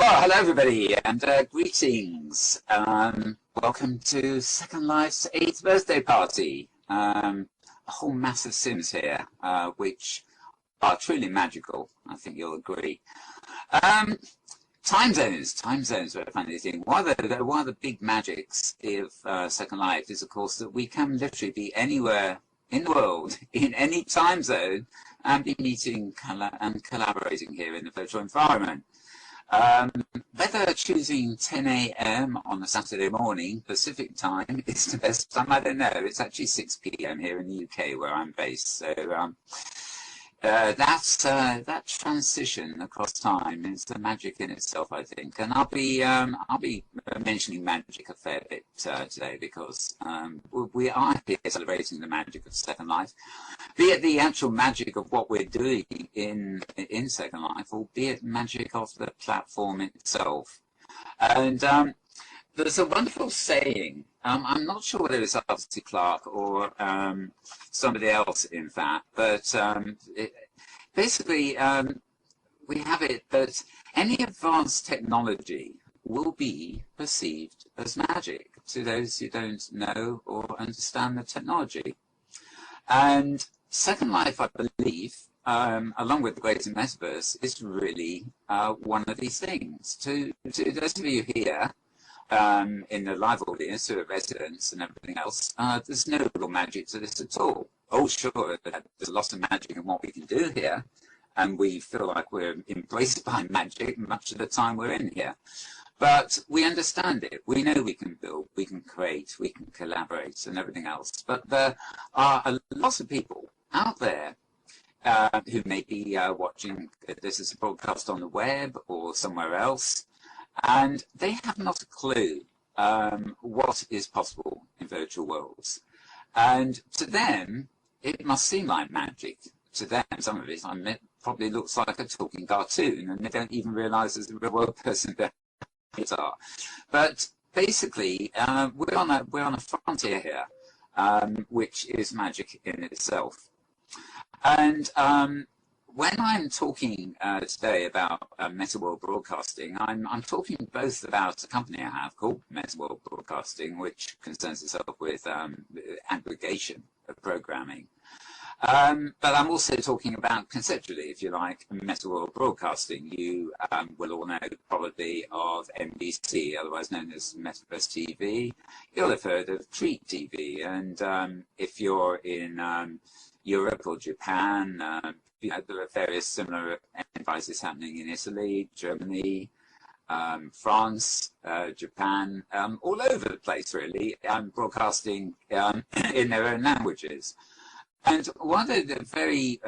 Well, hello everybody, and greetings. Welcome to Second Life's 8th birthday party. A whole mass of Sims here, which are truly magical. I think you'll agree. Time zones are a funny thing. One of the big magics of Second Life is, of course, that we can literally be anywhere in the world, in any time zone, and be meeting and collaborating here in the virtual environment. Whether choosing 10 a.m. on a Saturday morning, Pacific time, is the best time, I don't know. It's actually 6 p.m. here in the UK where I'm based. So that transition across time is the magic in itself, I think. And I'll be mentioning magic a fair bit today because we are here celebrating the magic of Second Life, be it the actual magic of what we're doing in Second Life, or be it magic of the platform itself. And there's a wonderful saying. I'm not sure whether it's Arthur C. Clarke or somebody else, in fact, but basically we have it that any advanced technology will be perceived as magic to those who don't know or understand the technology. And Second Life, I believe, along with the greater metaverse, is really one of these things. To those of you here, in the live audience, who are residents and everything else, there's no real magic to this at all. Oh, sure, there's a lot of magic in what we can do here, and we feel like we're embraced by magic much of the time we're in here. But we understand it. We know we can build, we can create, we can collaborate, and everything else. But there are a lot of people out there who may be watching this as a broadcast on the web or somewhere else, and they have not a clue what is possible in virtual worlds. And to them, it must seem like magic. To them, some of it, probably looks like a talking cartoon, and they don't even realize there's a real world person there. But basically, we're on a frontier here, which is magic in itself. And when I'm talking today about Metaworld Broadcasting, I'm talking both about a company I have called Metaworld Broadcasting, which concerns itself with aggregation of programming. But I'm also talking about, conceptually, if you like, Metaworld Broadcasting. You will all know probably of MBC, otherwise known as Metaverse TV. You'll have heard of Treat TV. And if you're in Europe or Japan, you know, there are various similar enterprises happening in Italy, Germany, France, Japan, all over the place, really, broadcasting in their own languages. And one of the very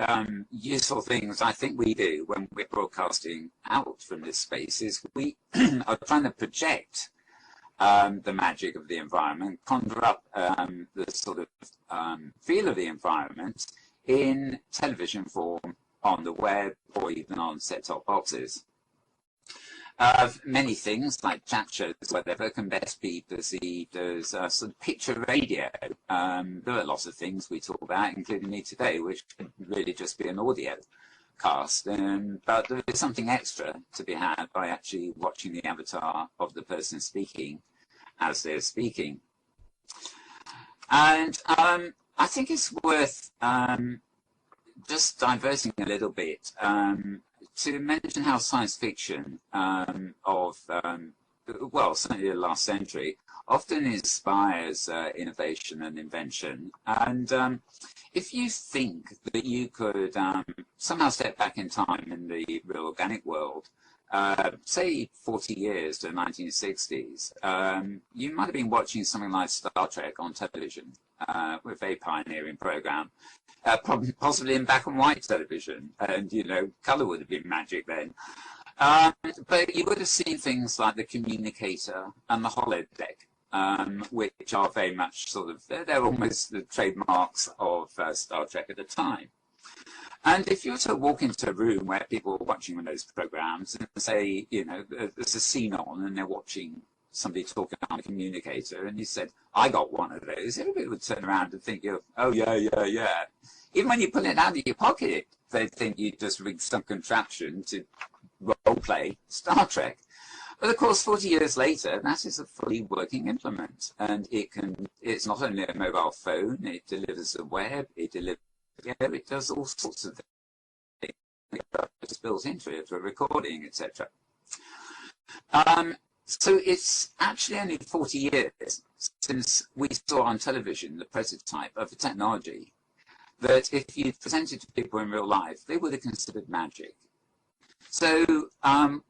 useful things I think we do when we're broadcasting out from this space is we are trying to project the magic of the environment, conjure up the sort of feel of the environment in television form, on the web, or even on set-top boxes. Many things like chat shows, whatever, can best be perceived as sort of picture radio. There are lots of things we talk about, including me today, which could really just be an audio cast. But there is something extra to be had by actually watching the avatar of the person speaking as they're speaking. And I think it's worth just diverting a little bit to mention how science fiction well, certainly the last century, often inspires innovation and invention. And if you think that you could somehow step back in time in the real organic world, say 40 years to the 1960s, you might have been watching something like Star Trek on television, with a very pioneering program, possibly in black and white television, and, you know, color would have been magic then. But you would have seen things like the communicator and the holodeck, which are very much sort of, they're almost the trademarks of Star Trek at the time. And if you were to walk into a room where people are watching one of those programs and say, you know, there's a scene on and they're watching somebody talking on a communicator, and you said, I got one of those, everybody would turn around and think, oh, yeah. Even when you pull it out of your pocket, they'd think you just rigged some contraption to role play Star Trek. But of course, 40 years later, that is a fully working implement, and it's not only a mobile phone, it delivers a web, it delivers video, it does all sorts of things. It's built into it for recording, etc. So it's actually only 40 years since we saw on television the prototype of a technology that if you presented to people in real life, they would have considered magic. So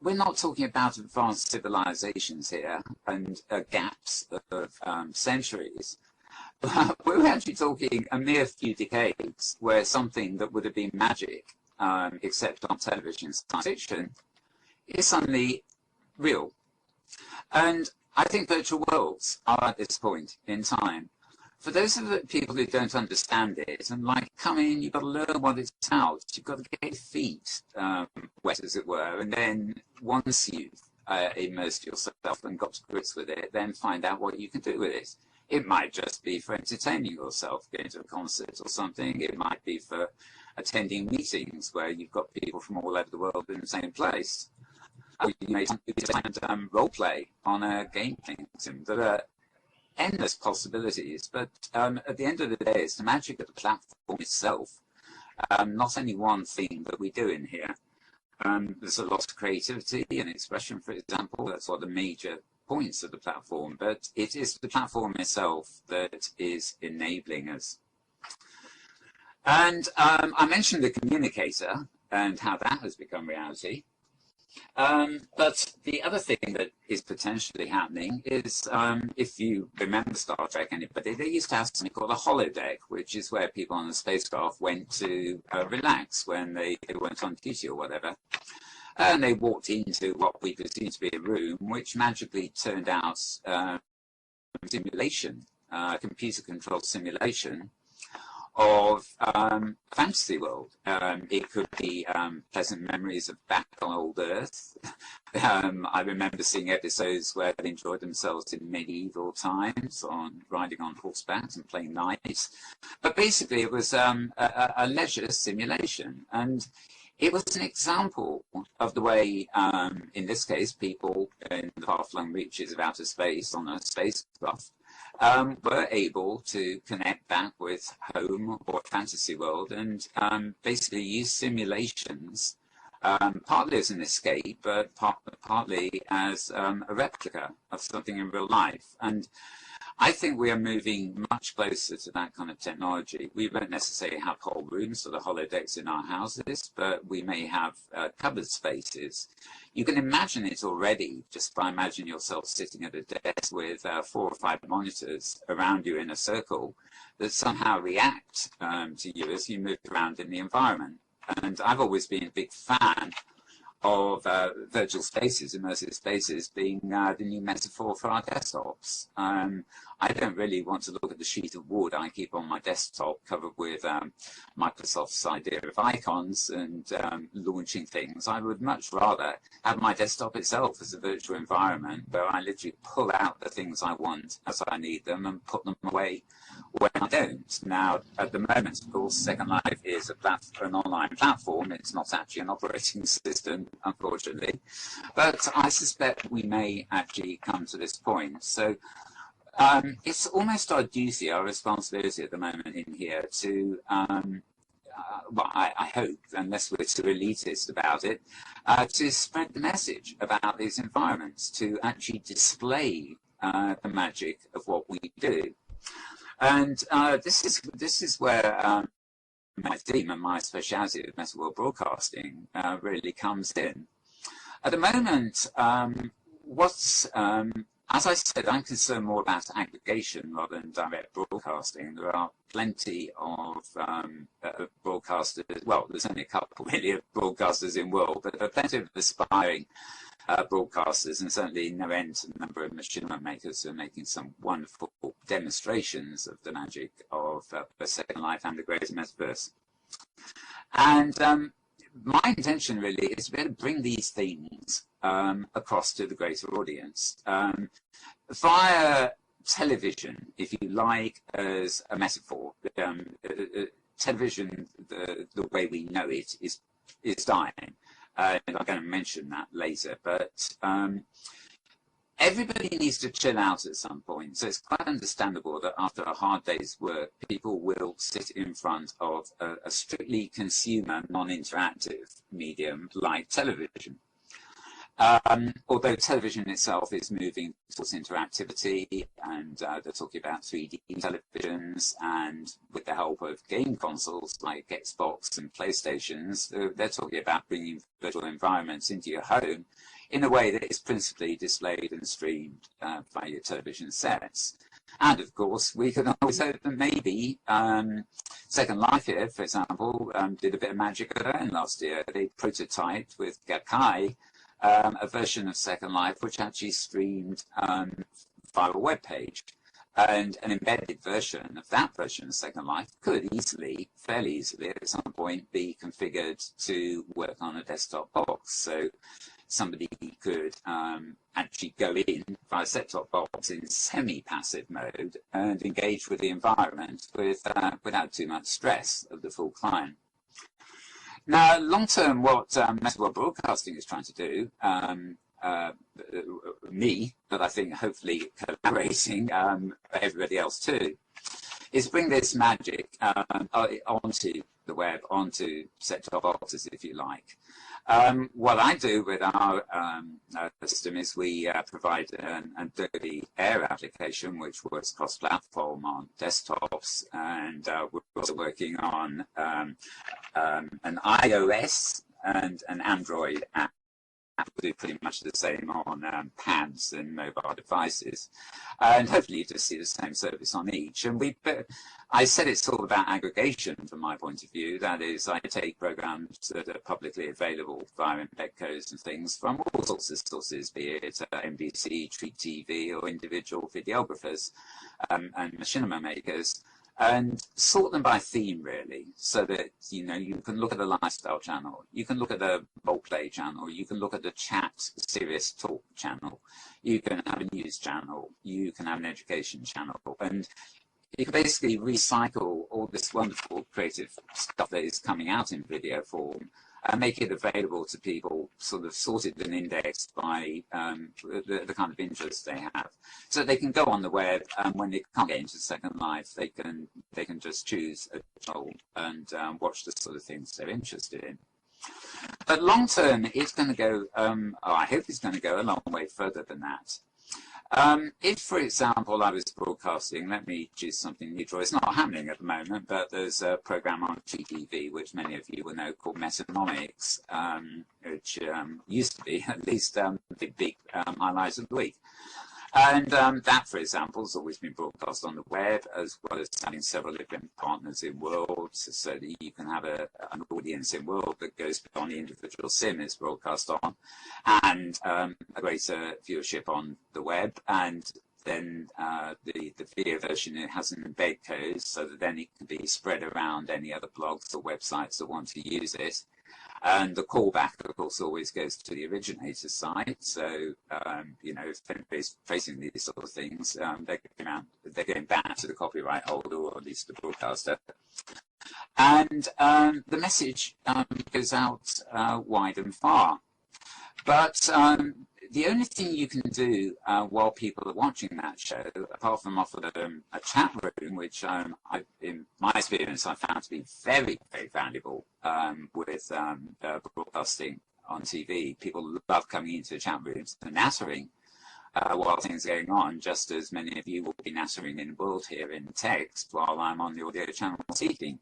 we're not talking about advanced civilizations here and gaps of centuries. We're actually talking a mere few decades where something that would have been magic, except on television science fiction, is suddenly real. And I think virtual worlds are at this point in time. For those of the people who don't understand it, and like, come in, you've got to learn what it's about. You've got to get your feet wet, as it were, and then once you've immersed yourself and got to grips with it, then find out what you can do with it. It might just be for entertaining yourself, going to a concert or something. It might be for attending meetings where you've got people from all over the world in the same place. You may role play on a game thing. There are endless possibilities, but at the end of the day, it's the magic of the platform itself, not any one thing that we do in here. There's a lot of creativity and expression, for example. That's one of the major points of the platform, but it is the platform itself that is enabling us. And I mentioned the communicator and how that has become reality. But the other thing that is potentially happening is, if you remember Star Trek, anybody, they used to have something called a holodeck, which is where people on the spacecraft went to relax when they weren't on duty or whatever. And they walked into what we presume to be a room, which magically turned out simulation, computer-controlled simulation of fantasy world. It could be pleasant memories of back on old Earth. I remember seeing episodes where they enjoyed themselves in medieval times, riding on horseback and playing knights. But basically it was a leisure simulation, and it was an example of the way, in this case, people in the far-flung reaches of outer space on a spacecraft were able to connect back with home or fantasy world and basically use simulations, partly as an escape, but partly as a replica of something in real life. And I think we are moving much closer to that kind of technology. We won't necessarily have whole rooms or the holodecks in our houses, but we may have cupboard spaces. You can imagine it already just by imagining yourself sitting at a desk with 4 or 5 monitors around you in a circle that somehow react to you as you move around in the environment. And I've always been a big fan of virtual spaces, immersive spaces, being the new metaphor for our desktops. I don't really want to look at the sheet of wood I keep on my desktop covered with Microsoft's idea of icons and launching things. I would much rather have my desktop itself as a virtual environment where I literally pull out the things I want as I need them and put them away when I don't. Now, at the moment, of course, Second Life is an online platform. It's not actually an operating system, unfortunately. But I suspect we may actually come to this point. So it's almost our duty, our responsibility at the moment in here to, well, I hope, unless we're too elitist about it, to spread the message about these environments, to actually display the magic of what we do. And this is where my theme and my speciality of Metaworld Broadcasting really comes in. At the moment, as I said, I'm concerned more about aggregation rather than direct broadcasting. There are plenty of broadcasters, well, there's only a couple really of broadcasters in the world, but there are plenty of aspiring broadcasters, and certainly no end to the number of machinima makers who are making some wonderful demonstrations of the magic of the Second Life and the greater metaverse. And my intention really is to be able to bring these things across to the greater audience via television, if you like, as a metaphor. Television, the way we know it, is dying. and I'm going to mention that later, but everybody needs to chill out at some point. So it's quite understandable that after a hard day's work, people will sit in front of a strictly consumer, non-interactive medium like television. Although television itself is moving towards interactivity, and they're talking about 3D televisions, and with the help of game consoles like Xbox and PlayStations, they're talking about bringing virtual environments into your home in a way that is principally displayed and streamed via your television sets. And of course, we can always hope that maybe Second Life here, for example, did a bit of magic of their own last year. They prototyped with Gakkai a version of Second Life which actually streamed via a web page. And an embedded version of that version of Second Life could easily, fairly easily at some point, be configured to work on a desktop box. So somebody could actually go in via set-top box in semi-passive mode and engage with the environment without too much stress of the full client. Now, long-term, what Metaworld Broadcasting is trying to do, but I think hopefully collaborating everybody else too, is bring this magic onto the web, onto set-top boxes, if you like. What I do with our system is we provide an Adobe Air application which works cross-platform on desktops, and we're also working on an iOS and an Android app. We do pretty much the same on pads and mobile devices, and hopefully you just see the same service on each. And I said it's all about aggregation from my point of view. That is, I take programs that are publicly available via embed codes and things from all sorts of sources, be it NBC, Treat TV, or individual videographers and machinima makers, and sort them by theme, really, so that, you know, you can look at the lifestyle channel, you can look at the role play channel, you can look at the chat serious talk channel, you can have a news channel, you can have an education channel, and you can basically recycle all this wonderful creative stuff that is coming out in video form and make it available to people, sort of sorted and indexed by the kind of interests they have, so that they can go on the web, and when they can't get into Second Life, they can just choose a channel and watch the sort of things they're interested in. But long term, it's going to go. I hope it's going to go a long way further than that. If, for example, I was broadcasting, let me choose something neutral. It's not happening at the moment, but there's a program on TV, which many of you will know, called Metanomics, which used to be at least the big highlight of the week. And that, for example, has always been broadcast on the web, as well as having several different partners in worlds, so that you can have an audience in world that goes beyond the individual sim it's broadcast on, and a greater viewership on the web. And then the video version, it has an embed code, so that then it can be spread around any other blogs or websites that want to use it. And the callback, of course, always goes to the originator site. So, you know, if anybody's facing these sort of things, they're going back to the copyright holder, or at least the broadcaster. And the message goes out wide and far. But the only thing you can do while people are watching that show, apart from offer them a chat room, which in my experience I found to be very, very valuable with broadcasting on TV. People love coming into chat rooms and nattering while things are going on, just as many of you will be nattering in the world here in text while I'm on the audio channel speaking.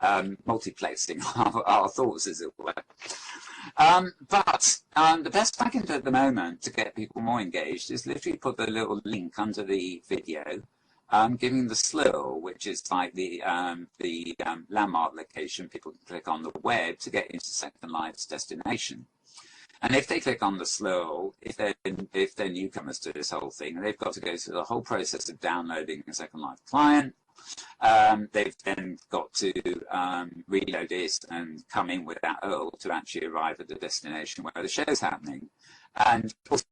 Multiplexing our thoughts, as it were. But the best I can do at the moment to get people more engaged is literally put the little link under the video, giving the SL8B, which is like the landmark location people can click on the web to get into Second Life's destination. And if they click on the SL8B, if they're newcomers to this whole thing, they've got to go through the whole process of downloading a Second Life client. They've then got to reload it and come in with that URL to actually arrive at the destination where the show's happening. And also,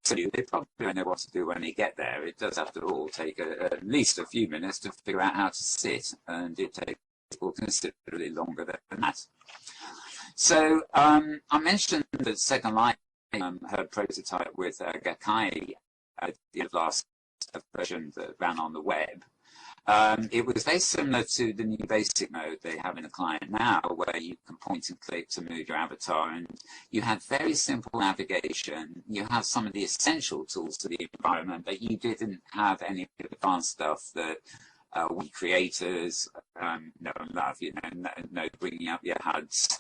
they probably don't know what to do when they get there. It does, after all, take at least a few minutes to figure out how to sit, and it takes people considerably longer than that. So I mentioned that Second Life her prototype with Gakai, the last version that ran on the web. It was very similar to the new basic mode they have in the client now, where you can point and click to move your avatar, and you have very simple navigation. You have some of the essential tools to the environment, but you didn't have any of the advanced stuff that we creators know and love, you know, no bringing up your HUDs,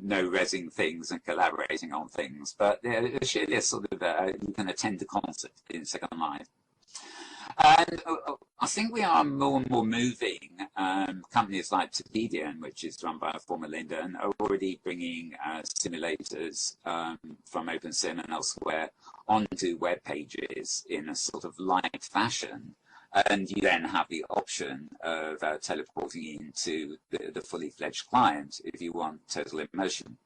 no rezzing things and collaborating on things. But there's really a sort of, you can attend a concert in Second Life. And I think we are more and more moving. Companies like Topedian, which is run by a former Linden, are already bringing simulators from OpenSim and elsewhere onto web pages in a sort of light fashion. And you then have the option of teleporting into the fully fledged client if you want total immersion.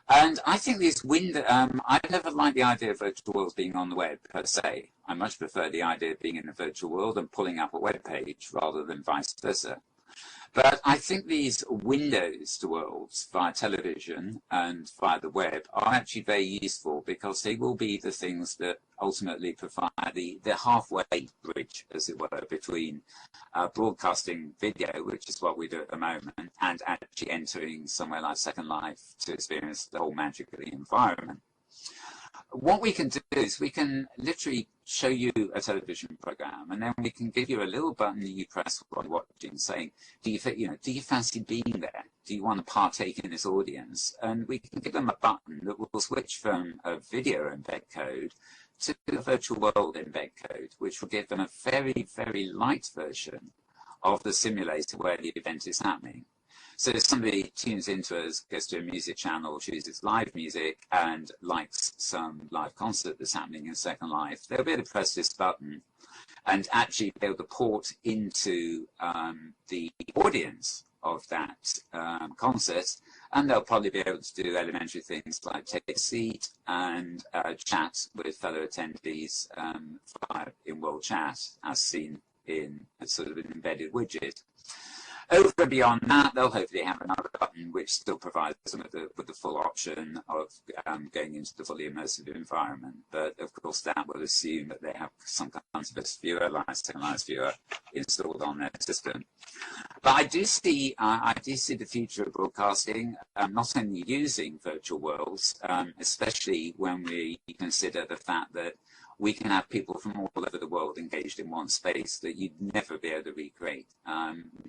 And I think this window, I never liked the idea of virtual worlds being on the web per se. I much prefer the idea of being in a virtual world and pulling up a web page rather than vice versa. But I think these windows to worlds via television and via the web are actually very useful because they will be the things that ultimately provide the halfway bridge, as it were, between broadcasting video, which is what we do at the moment, and actually entering somewhere like Second Life to experience the whole magic of the environment. What we can do is we can literally show you a television program, and then we can give you a little button that you press while you're watching, saying, do you fancy being there? Do you want to partake in this audience? And we can give them a button that will switch from a video embed code to a virtual world embed code, which will give them a very, very light version of the simulator where the event is happening. So if somebody tunes into us, goes to a music channel, chooses live music, and likes some live concert that's happening in Second Life, they'll be able to press this button and actually be able to port into the audience of that concert, and they'll probably be able to do elementary things like take a seat and chat with fellow attendees via in-world chat, as seen in a sort of an embedded widget. Over and beyond that, they'll hopefully have another button which still provides them with the full option of going into the fully immersive environment. But of course, that will assume that they have some kind of viewer, like Second Life's viewer, installed on their system. But I do see the future of broadcasting not only using virtual worlds, especially when we consider the fact that we can have people from all over the world engaged in one space that you'd never be able to recreate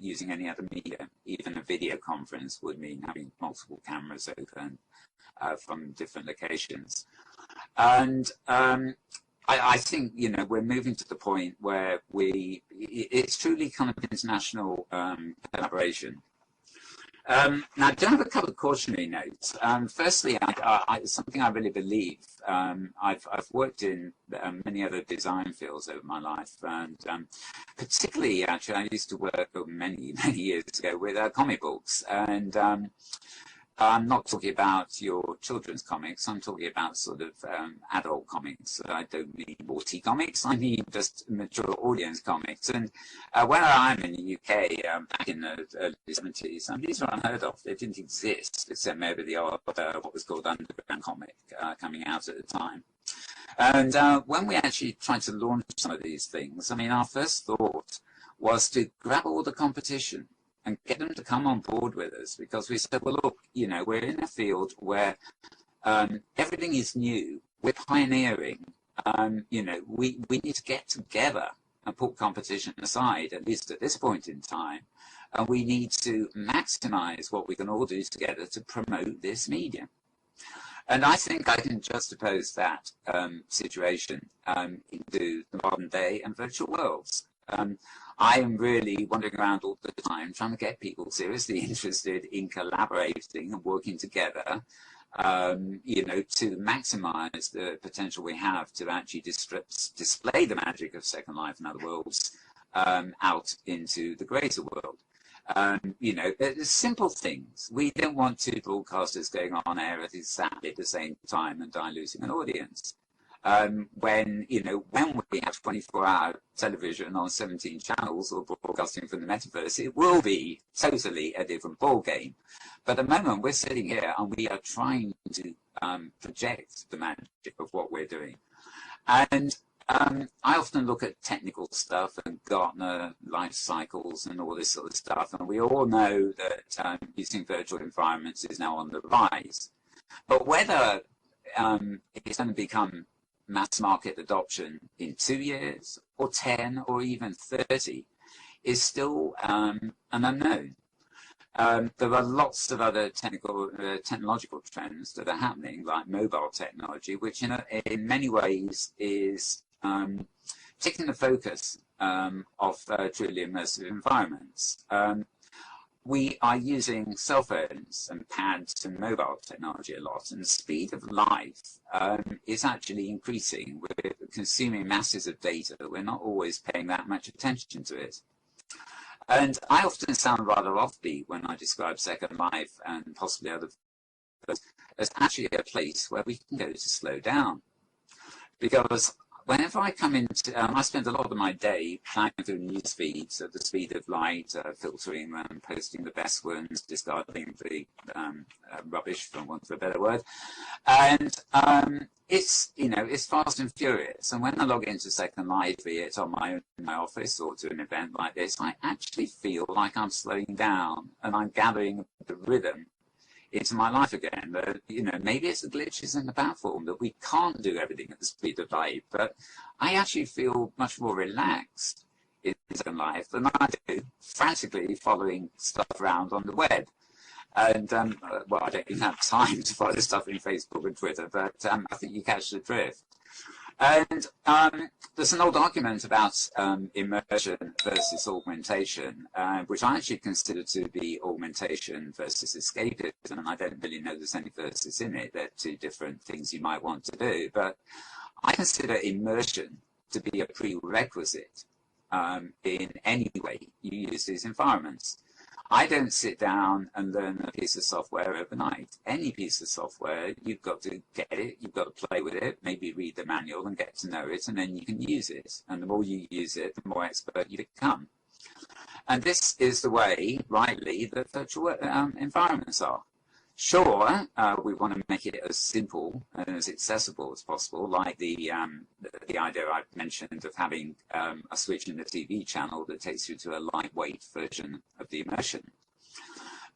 using any other medium. Even a video conference would mean having multiple cameras open from different locations. And I think, you know, we're moving to the point where it's truly kind of international collaboration. Now, I do have a couple of cautionary notes. Firstly, something I really believe. I've worked in many other design fields over my life, and particularly, actually, I used to work many years ago with comic books, and I'm not talking about your children's comics. I'm talking about sort of adult comics. I don't mean naughty comics. I mean just mature audience comics. And when I'm in the UK back in the early 70s, these were unheard of. They didn't exist, except maybe the odd what was called underground comic coming out at the time. And when we actually tried to launch some of these things, I mean, our first thought was to grab all the competition and get them to come on board with us, because we said, well, look, you know, we're in a field where everything is new. We're pioneering. You know, we need to get together and put competition aside, at least at this point in time. And we need to maximize what we can all do together to promote this medium. And I think I can juxtapose that situation into the modern day and virtual worlds. I am really wandering around all the time trying to get people seriously interested in collaborating and working together, you know, to maximize the potential we have to actually display the magic of Second Life and other worlds out into the greater world. You know, there's simple things. We don't want two broadcasters going on air at exactly the same time and diluting an audience. when we have 24-hour television on 17 channels or broadcasting from the metaverse, it will be totally a different ball game. But at the moment, we're sitting here and we are trying to project the magic of what we're doing. And I often look at technical stuff and Gartner life cycles and all this sort of stuff, and we all know that using virtual environments is now on the rise. But whether it's going to become mass market adoption in 2 years or 10 or even 30 is still an unknown. There are lots of other technological trends that are happening, like mobile technology, which in many ways is taking the focus of truly immersive environments. We are using cell phones and pads and mobile technology a lot, and the speed of life is actually increasing. We're consuming masses of data. We're not always paying that much attention to it. And I often sound rather offbeat when I describe Second Life and possibly other as actually a place where we can go to slow down. Because whenever I come into, I spend a lot of my day plowing through news feeds at the speed of light, filtering them, posting the best ones, discarding the rubbish, for want of a better word. And it's fast and furious. And when I log into Second Life, be it on my office or to an event like this, I actually feel like I'm slowing down and I'm gathering the rhythm into my life again. That, maybe it's the glitches in the platform that we can't do everything at the speed of light, but I actually feel much more relaxed in Second Life than I do frantically following stuff around on the web. And, well, I don't even have time to follow stuff in Facebook and Twitter, but I think you catch the drift. And there's an old argument about immersion versus augmentation, which I actually consider to be augmentation versus escapism, and I don't really know there's any verses in it. They're two different things you might want to do, but I consider immersion to be a prerequisite in any way you use these environments. I don't sit down and learn a piece of software overnight. Any piece of software, you've got to get it, you've got to play with it, maybe read the manual and get to know it, and then you can use it. And the more you use it, the more expert you become. And this is the way, rightly, that virtual environments are. Sure, we want to make it as simple and as accessible as possible, like the idea I mentioned of having a switch in the TV channel that takes you to a lightweight version of the immersion.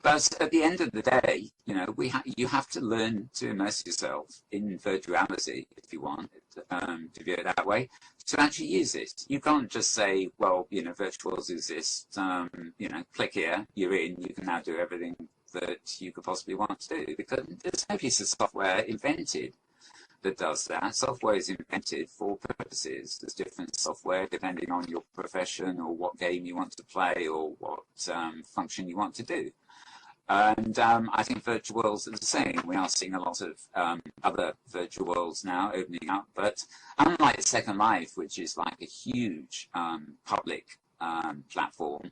But at the end of the day, you have to learn to immerse yourself in virtuality, if you want to view it that way, to actually use it. You can't just say, well, virtuals exist, click here, you're in, you can now do everything that you could possibly want to do, because there's no piece of software invented that does that. Software is invented for purposes. There's different software depending on your profession or what game you want to play or what function you want to do. And I think virtual worlds are the same. We are seeing a lot of other virtual worlds now opening up, but unlike Second Life, which is like a huge public platform,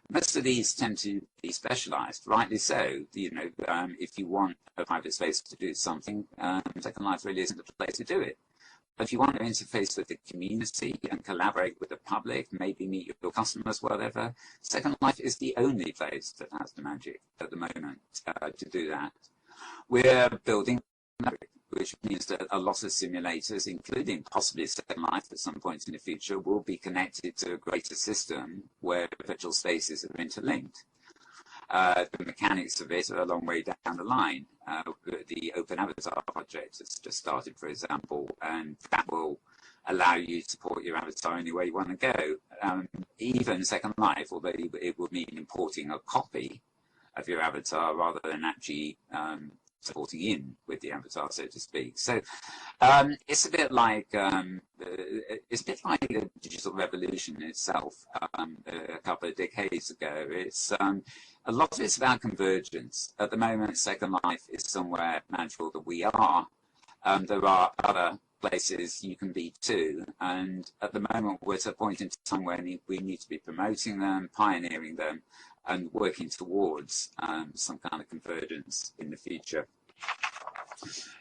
most of these tend to be specialized, rightly so. If you want a private space to do something, Second Life really isn't the place to do it. But if you want to interface with the community and collaborate with the public, maybe meet your customers, whatever, Second Life is the only place that has the magic at the moment to do that. We're building, which means that a lot of simulators, including possibly Second Life at some point in the future, will be connected to a greater system where virtual spaces are interlinked. The mechanics of it are a long way down the line. The Open Avatar project has just started, for example, and that will allow you to port your avatar anywhere you want to go. Even Second Life, although it would mean importing a copy of your avatar rather than actually supporting in with the avatar, so to speak. So it's a bit like the digital revolution itself a couple of decades ago. It's a lot of it's about convergence. At the moment, Second Life is somewhere magical that we are. There are other places you can be too, and at the moment we're at a point in time where we need to be promoting them, pioneering them, and working towards some kind of convergence in the future.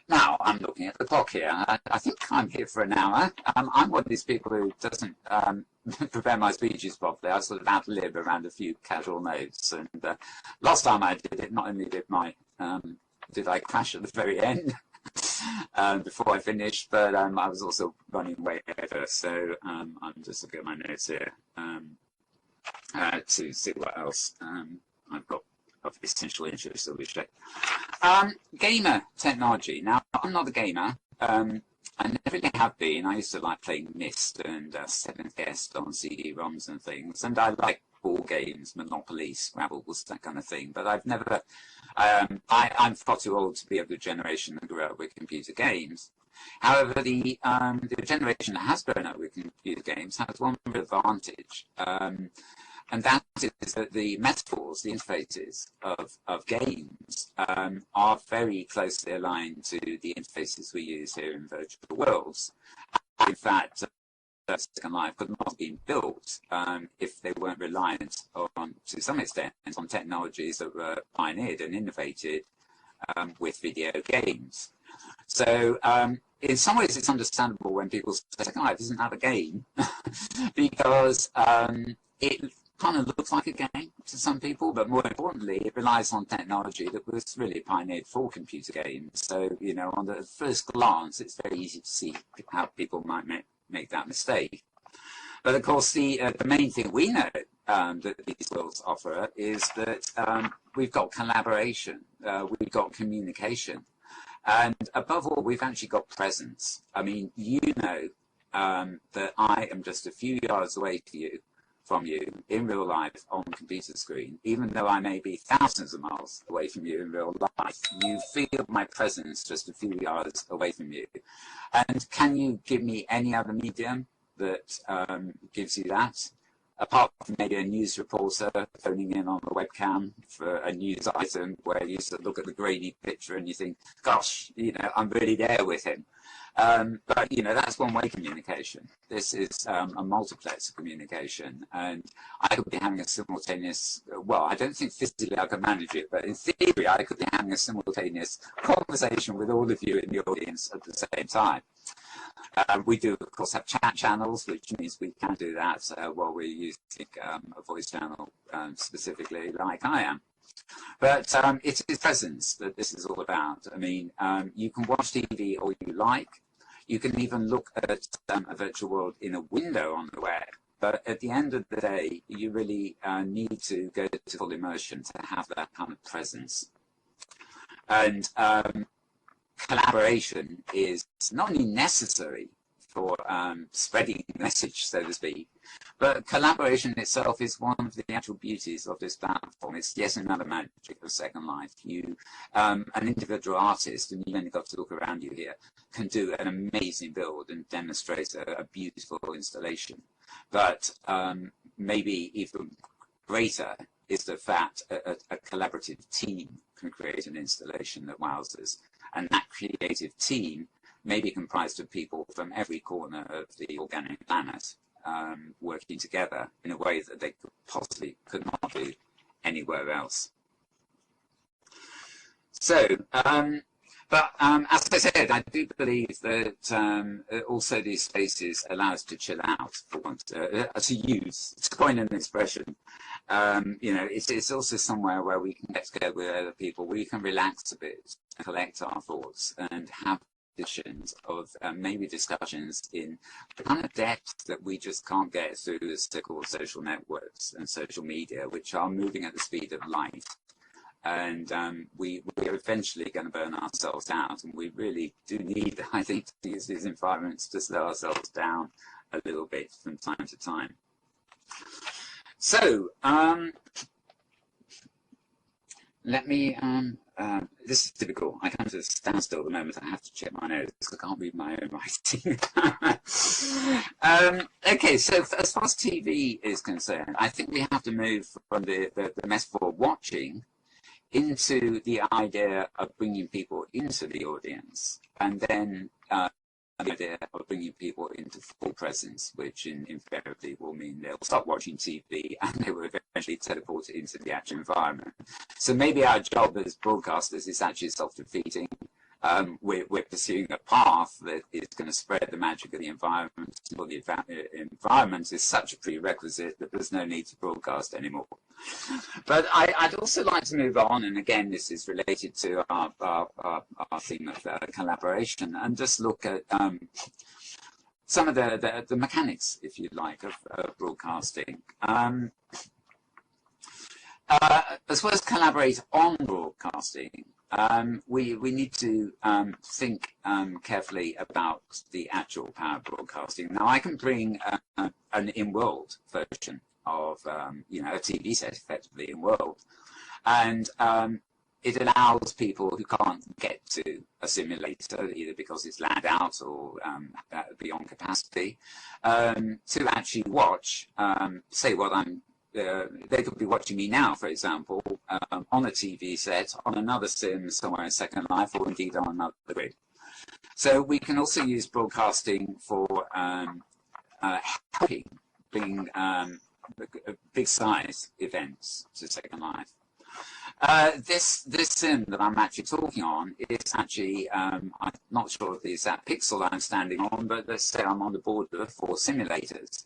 Now, I'm looking at the clock here. I think I'm here for an hour. I'm one of these people who doesn't prepare my speeches properly. I sort of ad-lib around a few casual notes. And last time I did it, not only did I crash at the very end before I finished, but I was also running way over. So I'm just looking at my notes here to see what else I've got of essential interest, I wish. Gamer technology. Now, I'm not a gamer. I never really have been. I used to like playing Myst and Seventh Guest on CD-ROMs and things, and I like board games, Monopoly, Scrabble, that kind of thing. But I've never. I'm far too old to be of the generation that grew up with computer games. However, the generation that has grown up with computer games has one advantage. And that is that the metaphors, the interfaces of games are very closely aligned to the interfaces we use here in virtual worlds. In fact, Second Life could not have been built if they weren't reliant on, to some extent, on technologies that were pioneered and innovated with video games. So in some ways it's understandable when people say Second Life isn't that a game because it kind of looks like a game to some people, but more importantly, it relies on technology that was really pioneered for computer games. So, you know, on the first glance, it's very easy to see how people might make that mistake. But of course, the main thing we know that these worlds offer is that we've got collaboration, we've got communication, and above all, we've actually got presence. I mean, you know that I am just a few yards away from you in real life on the computer screen, even though I may be thousands of miles away from you in real life. You feel my presence just a few yards away from you. And can you give me any other medium that gives you that? Apart from maybe a news reporter phoning in on the webcam for a news item where you sort of look at the grainy picture and you think, gosh, you know, I'm really there with him. But, you know, that's one-way communication. This is a multiplex communication. And I could be having a simultaneous, well, I don't think physically I could manage it, but in theory I could be having a simultaneous conversation with all of you in the audience at the same time. We do, of course, have chat channels, which means we can do that while we're using a voice channel specifically like I am. But it is presence that this is all about. I mean, you can watch TV all you like. You can even look at a virtual world in a window on the web. But at the end of the day, you really need to go to full immersion to have that kind of presence. And collaboration is not only necessary for spreading the message, so to speak, but collaboration itself is one of the actual beauties of this platform. It's yet another magic of Second Life. You, an individual artist, and you've only got to look around you here, can do an amazing build and demonstrate a beautiful installation. But maybe even greater is the fact a collaborative team can create an installation that wows us. And that creative team may be comprised of people from every corner of the organic planet working together in a way that they could not do anywhere else. So, but as I said, I do believe that also these spaces allow us to chill out, for once, to coin an expression. You know, it's also somewhere where we can get together with other people, where you can relax a bit, and collect our thoughts, and have of maybe discussions in the kind of depth that we just can't get through the so-called social networks and social media, which are moving at the speed of light. And we are eventually going to burn ourselves out, and we really do need, I think, to use these environments to slow ourselves down a little bit from time to time. So, let me, this is typical. I come to a standstill at the moment. I have to check my notes because I can't read my own writing. Okay, so as far as TV is concerned, I think we have to move from the metaphor of watching into the idea of bringing people into the audience, and then the idea of bringing people into full presence, which invariably will mean they'll stop watching TV and they will eventually teleport into the actual environment. So maybe our job as broadcasters is actually self-defeating, we're pursuing a path that is going to spread the magic of the environment. Well, the environment is such a prerequisite that there's no need to broadcast anymore. But I'd also like to move on, and again, this is related to our theme of collaboration, and just look at some of the mechanics, if you like, of broadcasting. As well as collaborate on broadcasting, we need to think carefully about the actual power of broadcasting. Now, I can bring an in-world version of you know, a TV set effectively in-world, and it allows people who can't get to a simulator, either because it's lagged out or beyond capacity, to actually watch, say what I'm they could be watching me now, for example, on a TV set, on another sim somewhere in Second Life, or indeed on another grid. So we can also use broadcasting for helping bring big size events to Second Life. This sim that I'm actually talking on is actually, I'm not sure of the exact pixel I'm standing on, but let's say I'm on the border for simulators.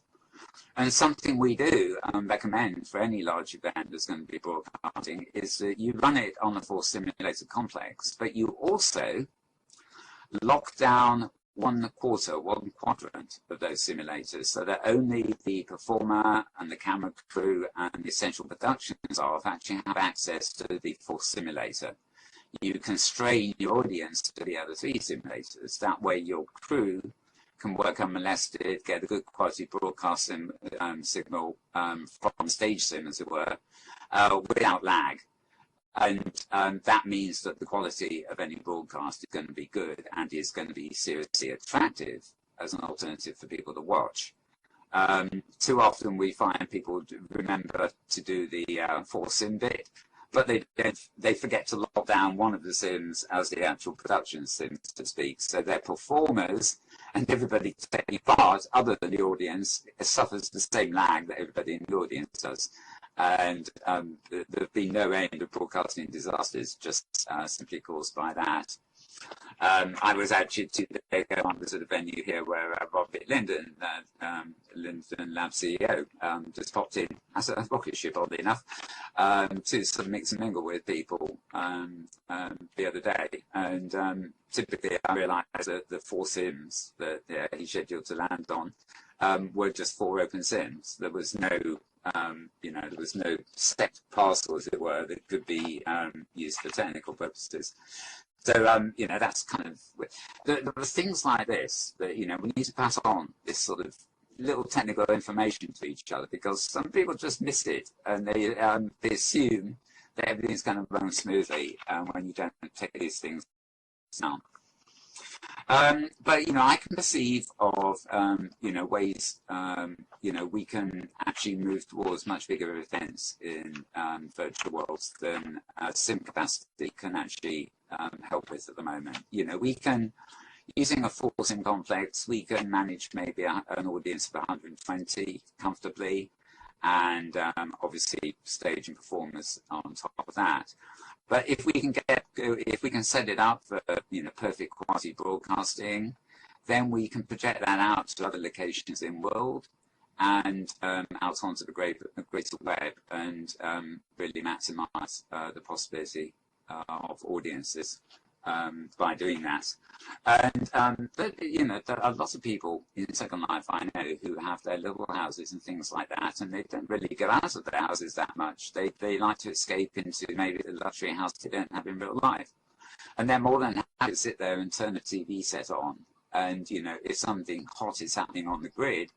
And something we do recommend for any large event that's going to be broadcasting is that you run it on a full simulator complex, but you also lock down one quadrant of those simulators, so that only the performer and the camera crew and the essential production staff actually have access to the full simulator. You constrain your audience to the other three simulators. That way your crew can work unmolested, get a good quality broadcast signal from stage sim, as it were, without lag. And that means that the quality of any broadcast is going to be good and is going to be seriously attractive as an alternative for people to watch. Too often we find people remember to do the full sim bit, but they forget to lock down one of the sims as the actual production sim, so to speak. So their performers and everybody taking part, other than the audience, suffers the same lag that everybody in the audience does. And there have been no end of broadcasting disasters just simply caused by that. I was actually 2 days ago, I was at a venue here where Robert Linden, Linden Lab CEO, just popped in as a rocket ship, oddly enough, to sort of mix and mingle with people the other day. And typically I realised that the 4 sims that he scheduled to land on were just 4 open sims. There was no you know, there was no set parcel, as it were, that could be used for technical purposes. So, you know, that's kind of, there are things like this that, you know, we need to pass on this sort of little technical information to each other, because some people just miss it, and they assume that everything's going to run smoothly when you don't take these things down. But, you know, I can perceive of, you know, ways, you know, we can actually move towards much bigger events in virtual worlds than sim capacity can actually help with at the moment. You know, we can, using a full sim complex, we can manage maybe an audience of 120 comfortably, and obviously stage and performers on top of that. But if we can set it up for, you know, perfect quality broadcasting, then we can project that out to other locations in world and out onto the greater web, and really maximize the possibility of audiences by doing that. And but, you know, there are lots of people in Second Life I know who have their little houses and things like that, and they don't really go out of their houses that much. They like to escape into maybe the luxury house they don't have in real life, and they're more than happy to sit there and turn a TV set on. And, you know, if something hot is happening on the grid,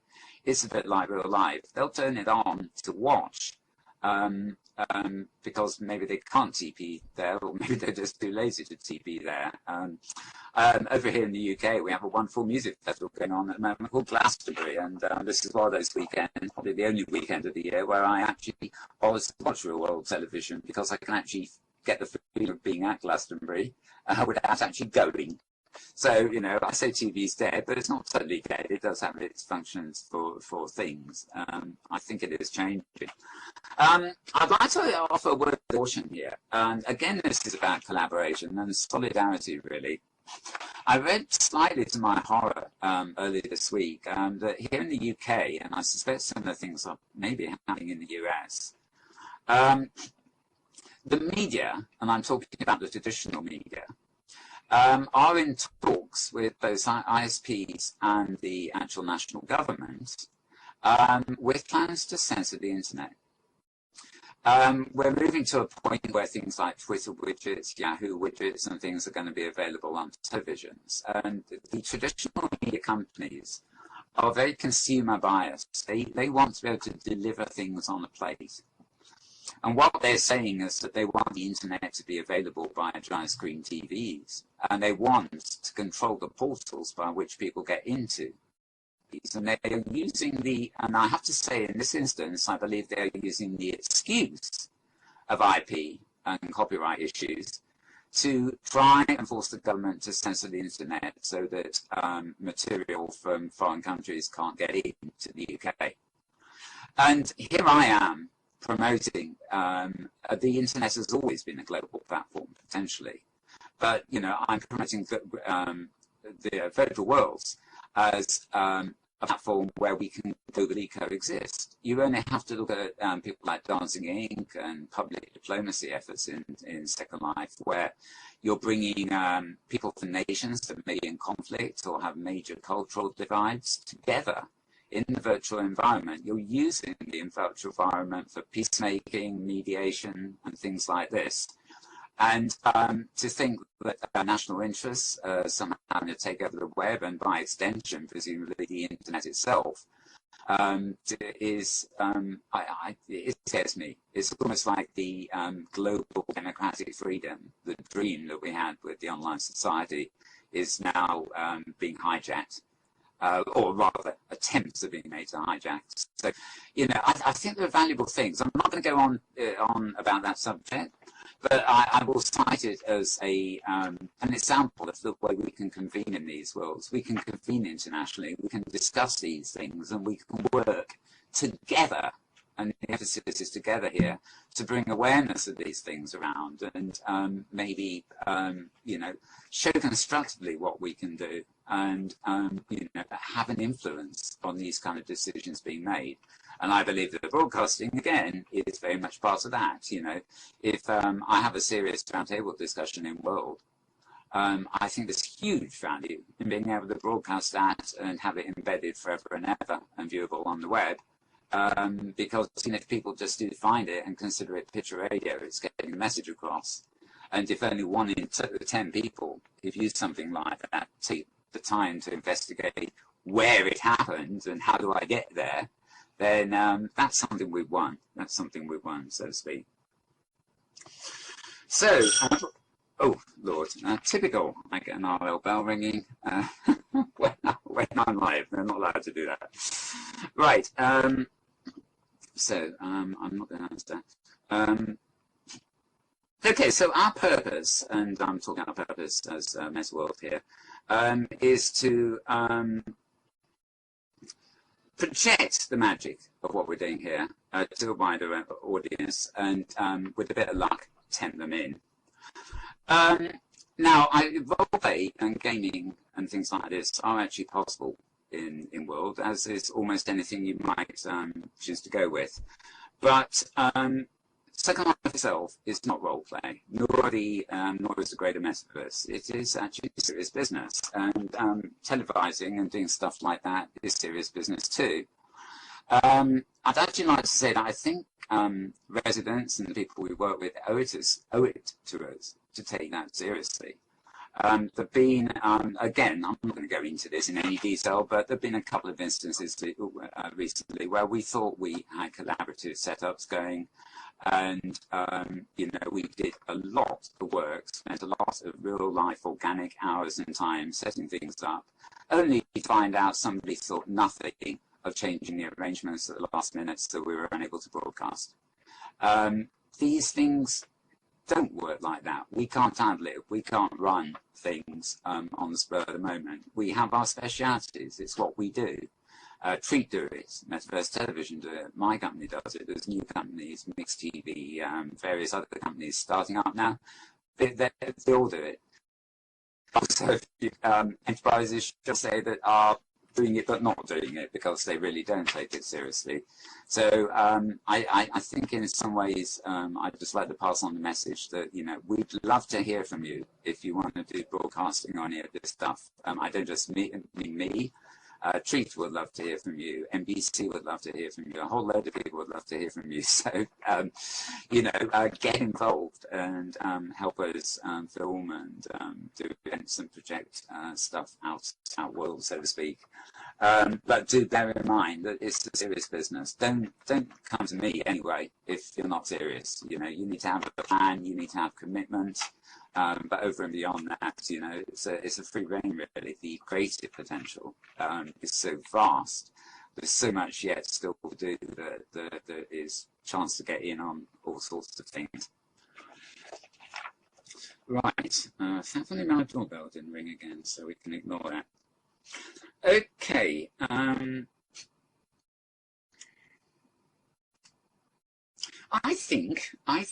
it's a bit like real life. They'll turn it on to watch, because maybe they can't TP there, or maybe they're just too lazy to TP there. Over here in the UK, we have a wonderful music festival going on at the moment called Glastonbury, and this is one of those weekends, probably the only weekend of the year, where I actually always watch real world television, because I can actually get the feeling of being at Glastonbury without actually going. So, you know, I say TV's dead, but it's not totally dead. It does have its functions for things. I think it is changing. I'd like to offer a word of caution here. Again, this is about collaboration and solidarity, really. I read slightly to my horror earlier this week that here in the UK, and I suspect similar things are maybe happening in the US, the media, and I'm talking about the traditional media, are in talks with both ISPs and the actual national government with plans to censor the internet. We're moving to a point where things like Twitter widgets, Yahoo widgets, and things are going to be available on televisions. And the traditional media companies are very consumer biased. They want to be able to deliver things on a plate. And what they're saying is that they want the internet to be available via giant screen TVs. And they want to control the portals by which people get into. And they are using and I have to say in this instance, I believe they're using the excuse of IP and copyright issues to try and force the government to censor the internet so that material from foreign countries can't get into the UK. And here I am promoting, the internet has always been a global platform, potentially. But, you know, I'm promoting the virtual worlds as a platform where we can globally coexist. You only have to look at people like Dancing Inc. and public diplomacy efforts in Second Life, where you're bringing people from nations that may be in conflict or have major cultural divides together in the virtual environment. You're using the virtual environment for peacemaking, mediation, and things like this. And to think that national interests somehow going to take over the web, and by extension, presumably the internet itself, it scares me. It's almost like the global democratic freedom, the dream that we had with the online society, is now being hijacked. Or rather, attempts are being made to hijack. So, you know, I think there are valuable things. I'm not going to go on about that subject, but I will cite it as an example of the way we can convene in these worlds. We can convene internationally, we can discuss these things, and we can work together, and the emphasis is together here, to bring awareness of these things around, and maybe, you know, show constructively what we can do, and you know, have an influence on these kind of decisions being made. And I believe that broadcasting, again, is very much part of that. You know, if I have a serious roundtable discussion in World, I think there's huge value in being able to broadcast that and have it embedded forever and ever and viewable on the web. Because, you know, if people just do find it and consider it picture radio, it's getting the message across. And if only 1 in 10 people, if you use something like that, take the time to investigate where it happened and how do I get there, then that's something we've won. That's something we've won, so to speak. So, oh, Lord, typical. I get an RL bell ringing when I'm live. They're not allowed to do that. Right. So, I'm not going to answer. Okay, so our purpose, and I'm talking about purpose as Metaworld here, is to project the magic of what we're doing here to a wider audience, and with a bit of luck, tempt them in. Now, roleplay and gaming and things like this are actually possible in World, as is almost anything you might choose to go with. But Second Life itself is not roleplay, nor is the greater metaverse. It is actually serious business, and televising and doing stuff like that is serious business too. I'd actually like to say that I think residents and the people we work with owe it to us to take that seriously. There've been, again, I'm not going to go into this in any detail, but there've been a couple of instances recently where we thought we had collaborative setups going, and you know, we did a lot of work, spent a lot of real life organic hours and time setting things up, only to find out somebody thought nothing of changing the arrangements at the last minute, so we were unable to broadcast. These things don't work like that. We can't ad-lib. We can't run things on the spur of the moment. We have our specialities. It's what we do. Treat do it. Metaverse Television do it. My company does it. There's new companies, Mixed TV, various other companies starting up now. They all do it. Also, enterprises should say that are doing it but not doing it because they really don't take it seriously. So I think in some ways I'd just like to pass on the message that, you know, we'd love to hear from you if you want to do broadcasting on any of this stuff. I don't just mean me. Treat would love to hear from you. NBC would love to hear from you. A whole load of people would love to hear from you. So, you know, get involved and help us film and do events and project stuff out world, so to speak. But do bear in mind that it's a serious business. Don't come to me anyway if you're not serious. You know, you need to have a plan. You need to have commitment. But over and beyond that, you know, it's a free rein, really. The creative potential is so vast. There's so much yet still to do that there is chance to get in on all sorts of things. Right. Thankfully, my doorbell didn't ring again, so we can ignore that. Okay. I think I've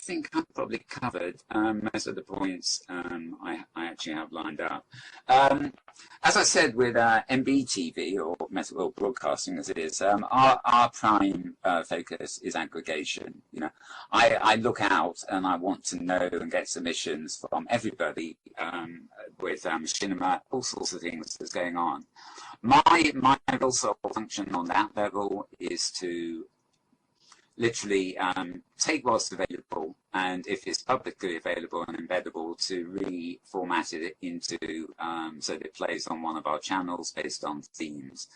probably covered most of the points I actually have lined up. As I said with MBTV, or Metaworld Broadcasting as it is, our prime focus is aggregation. You know, I look out and I want to know and get submissions from everybody with cinema, all sorts of things that's going on. My real sort of function on that level is to literally take what's available, and if it's publicly available and embeddable, to reformat it into so that it plays on one of our channels based on themes.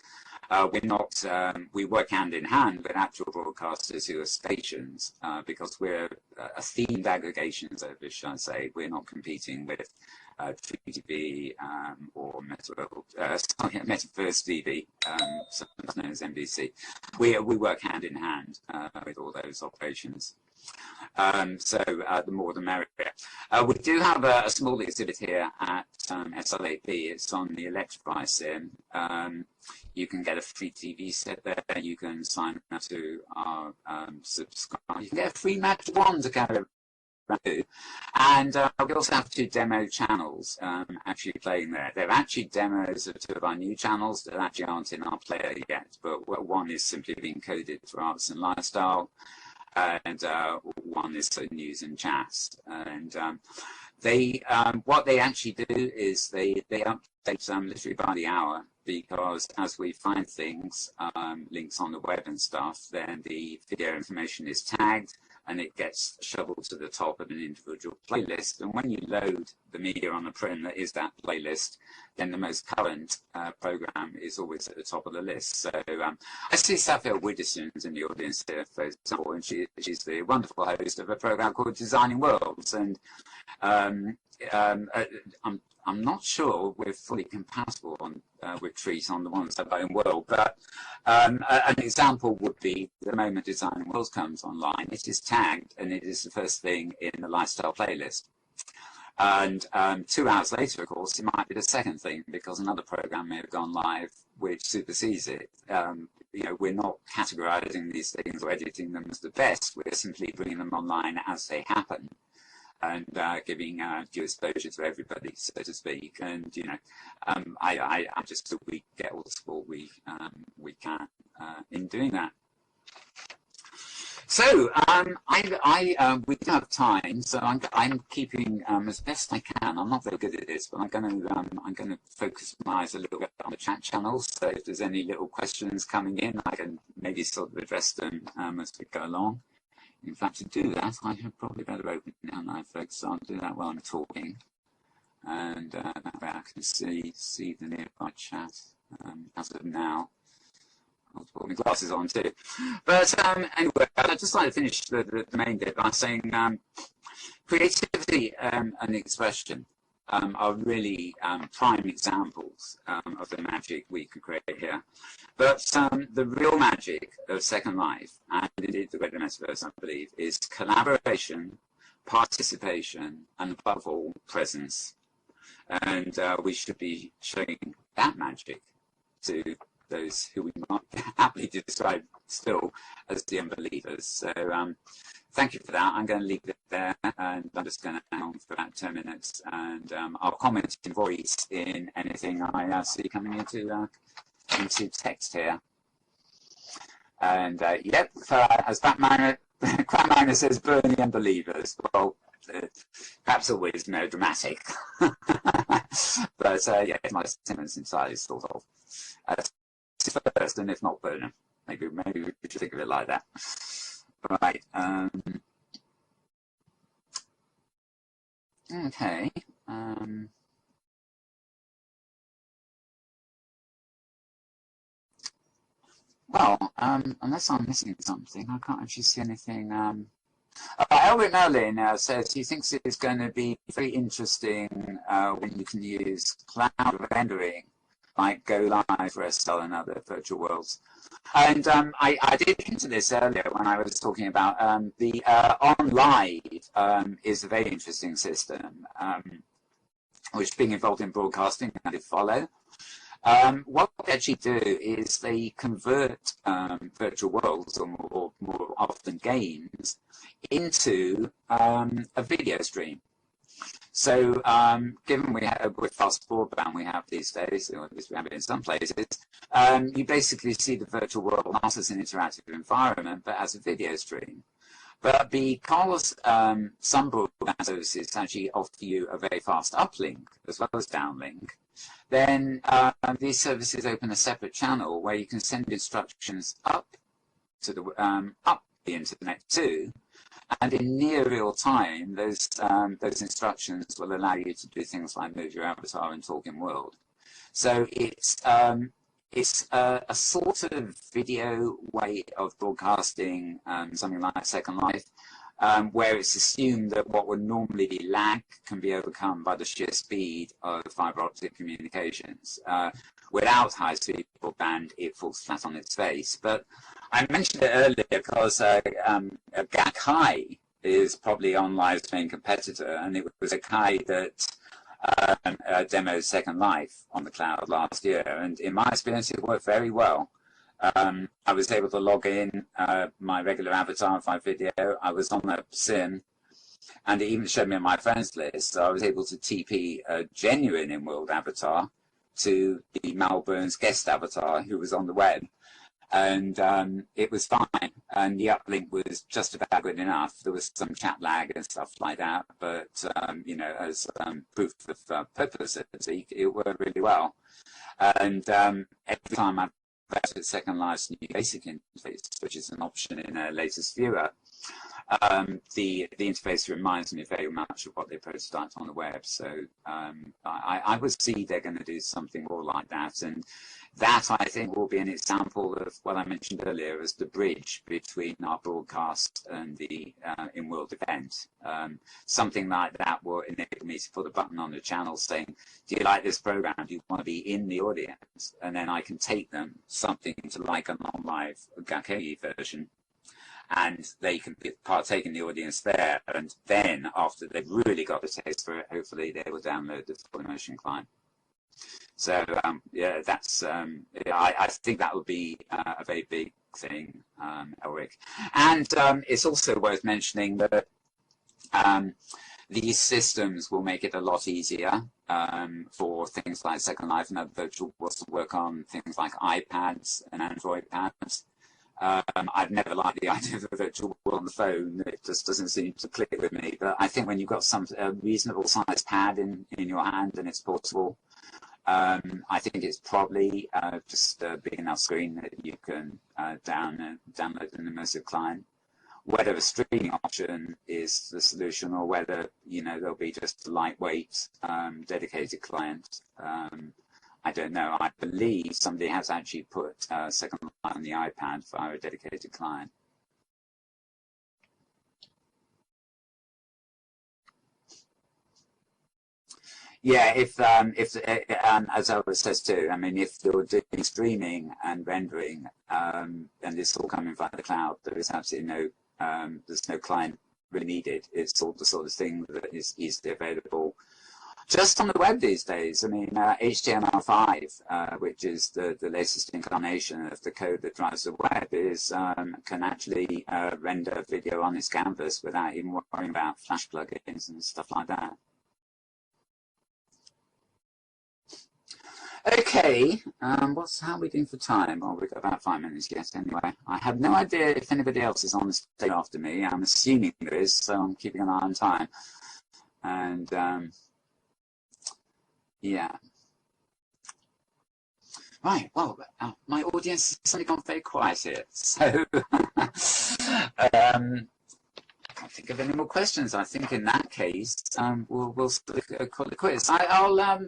We work hand in hand with actual broadcasters who are stations because we're a themed aggregation service, shall I say. We're not competing with TV or Metaverse TV, sometimes known as NBC. We work hand in hand with all those operations. So the more the merrier. We do have a small exhibit here at SL8B. It's on the Electrify sim. You can get a free TV set there. You can sign up to our subscribe. You can get a free Magic Wand to carry around. And we also have 2 demo channels actually playing there. They're actually demos of 2 of our new channels that actually aren't in our player yet, but one is simply being coded for arts and lifestyle, and one is for news and chats. And what they actually do is they update literally by the hour, because as we find things, links on the web and stuff, then the video information is tagged and it gets shoveled to the top of an individual playlist. And when you load the media on the prim that is that playlist, then the most current program is always at the top of the list. So I see Safia Widdowson's in the audience here, for example, and she's the wonderful host of a program called Designing Worlds. And I'm not sure we're fully compatible on, with Treat on the One Own World, but an example would be the moment Designing Worlds comes online, it is tagged and it is the first thing in the lifestyle playlist. And 2 hours later, of course, it might be the second thing because another program may have gone live which supersedes it. You know, we're not categorizing these things or editing them as the best. We're simply bringing them online as they happen, and giving due exposure to everybody, so to speak. And you know, I just hope we get all the support we can in doing that. So we do have time, so I'm keeping as best I can. I'm not very good at this, but I'm going to focus my eyes a little bit on the chat channels. So if there's any little questions coming in, I can maybe sort of address them as we go along. In fact, to do that, I have probably better open it now, now, folks. So I'll do that while I'm talking, and that way I can see the nearby chat as of now. I'll put my glasses on too. But anyway, I'd just like to finish the main bit by saying creativity and expression are really prime examples of the magic we could create here. But the real magic of Second Life, and indeed the greater metaverse, I believe, is collaboration, participation, and above all, presence. And we should be showing that magic to those who we might happily describe still as the unbelievers. So thank you for that. I'm going to leave it there, and I'm just going to hang on for about 10 minutes, and I'll comment in voice in anything I see coming into text here. And yep, as Batman, Crowminer says, burn the unbelievers. Well, perhaps always melodramatic, but yeah, my sentiments inside is sort of first, and if not burn them, maybe we should think of it like that. Right. Okay. Well, unless I'm missing something, I can't actually see anything. Elric Merlin says he thinks it's going to be very interesting when you can use cloud rendering, like Go Live for SL and other virtual worlds. And I did hint to this earlier when I was talking about the OnLive is a very interesting system, which, being involved in broadcasting, I did follow. What they actually do is they convert virtual worlds, or more often games, into a video stream. So given we have, with fast broadband we have these days, or at least we have it in some places, you basically see the virtual world not as an interactive environment, but as a video stream. But because some broadband services actually offer you a very fast uplink as well as downlink, then these services open a separate channel where you can send instructions up to the internet too, and in near real time, those instructions will allow you to do things like move your avatar and talk in world. So it's a sort of video way of broadcasting something like Second Life, where it's assumed that what would normally be lag can be overcome by the sheer speed of fiber optic communications. Without high-speed broadband, it falls flat on its face. But I mentioned it earlier because Gakai is probably OnLive's main competitor, and it was Gakai that demoed Second Life on the cloud last year, and in my experience, it worked very well. I was able to log in my regular avatar by video. I was on a sim, and it even showed me on my friends list. So I was able to TP a genuine in-world avatar to the Malburn's guest avatar who was on the web, and it was fine. And the uplink was just about good enough. There was some chat lag and stuff like that, but you know, as proof of purpose, it worked really well. And every time I pressed Second Life's new basic interface, which is an option in a latest viewer, the interface reminds me very much of what they prototyped on the web. So I would see they're going to do something more like that, and that, I think, will be an example of what I mentioned earlier as the bridge between our broadcast and the in-world event. Something like that will enable me to put a button on the channel saying, do you like this program? Do you want to be in the audience? And then I can take them something to like an OnLive Gakai version, and they can partake in the audience there. And then, after they've really got a taste for it, hopefully they will download the full immersion client. So yeah, that's I think that would be a very big thing, Elric. And it's also worth mentioning that these systems will make it a lot easier for things like Second Life and other virtual worlds to work on things like iPads and Android pads. I've never liked the idea of a virtual world on the phone. It just doesn't seem to click with me. But I think when you've got some reasonable sized pad in your hand and it's portable, I think it's probably just a big enough screen that you can download an immersive client. Whether a streaming option is the solution, or whether there'll be just a lightweight dedicated client, I don't know. I believe somebody has actually put Second Life on the iPad via a dedicated client. Yeah, if as Albert says too, I mean, if you're doing streaming and rendering, and it's all coming via the cloud, there is absolutely no, there's no client really needed. It's all the sort of thing that is easily available just on the web these days. I mean, HTML5, which is the latest incarnation of the code that drives the web, can actually render video on its canvas without even worrying about Flash plugins and stuff like that. Okay, how are we doing for time? Well, we've got about 5 minutes yet anyway. I have no idea if anybody else is on the stage after me. I'm assuming there is, so I'm keeping an eye on time. And, yeah. Right, well, my audience has suddenly gone very quiet here. So, I can't think of any more questions. I think in that case, we'll sort of call it quits. I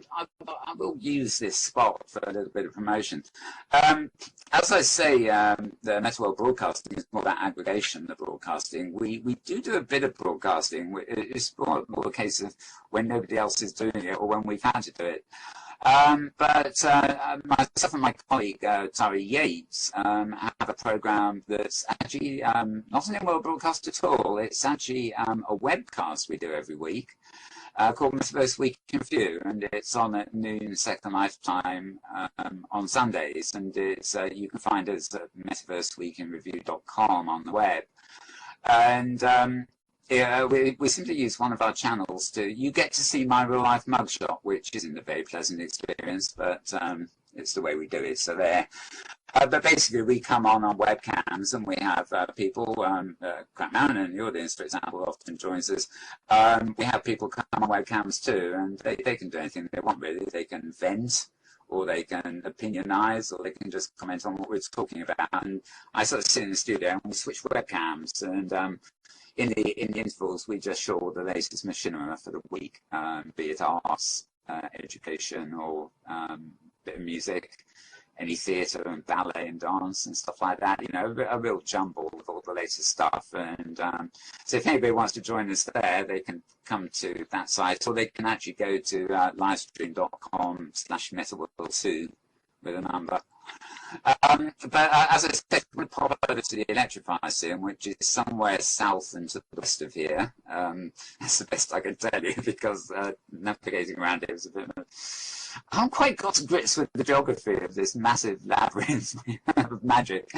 will use this spot for a little bit of promotion. As I say, the Metaworld Broadcasting is more about aggregation of broadcasting. We do a bit of broadcasting. It's more a case of when nobody else is doing it or when we've had to do it. But myself and my colleague, Tari Yates, have a program that's actually not an in-world broadcast at all. It's actually a webcast we do every week called Metaverse Week in Review, and it's on at noon Second Life time on Sundays, and it's you can find us at metaverseweekinreview.com on the web. And yeah, we simply use one of our channels you get to see my real life mugshot, which isn't a very pleasant experience, but it's the way we do it, so there. But basically we come on webcams and we have people, Grant Marin in the audience, for example, often joins us. We have people come on webcams too, and they can do anything they want really. They can vent, or they can opinionize, or they can just comment on what we're talking about. And I sort of sit in the studio and we switch webcams, and in the intervals, we just show the latest machinima for the week, be it arts, education, or bit of music, any theatre and ballet and dance and stuff like that. You know, a real jumble with all the latest stuff. And so if anybody wants to join us there, they can come to that site, or they can actually go to livestream.com/metaworld2 with a number. But as I said, we pop over to the Electrify scene, which is somewhere south and to the west of here. That's the best I can tell you, because navigating around it was a bit of I haven't quite got to grips with the geography of this massive labyrinth of magic.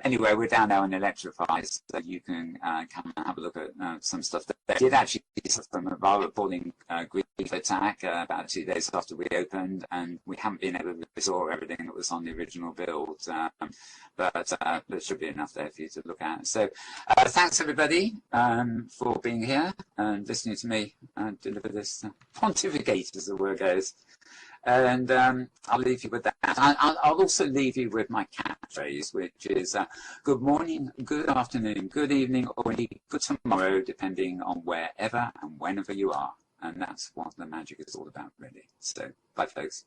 Anyway, we're down there on Electrify, so you can come and have a look at some stuff. They did actually suffer a rather appalling grief attack about 2 days after we opened, and we haven't been able to restore everything that was on the original build, but there should be enough there for you to look at. So thanks everybody for being here and listening to me deliver this pontificate, as the word goes. And I'll leave you with that. I'll also leave you with my catchphrase, which is good morning, good afternoon, good evening, or indeed good tomorrow, depending on wherever and whenever you are. And that's what the magic is all about, really. So, bye, folks.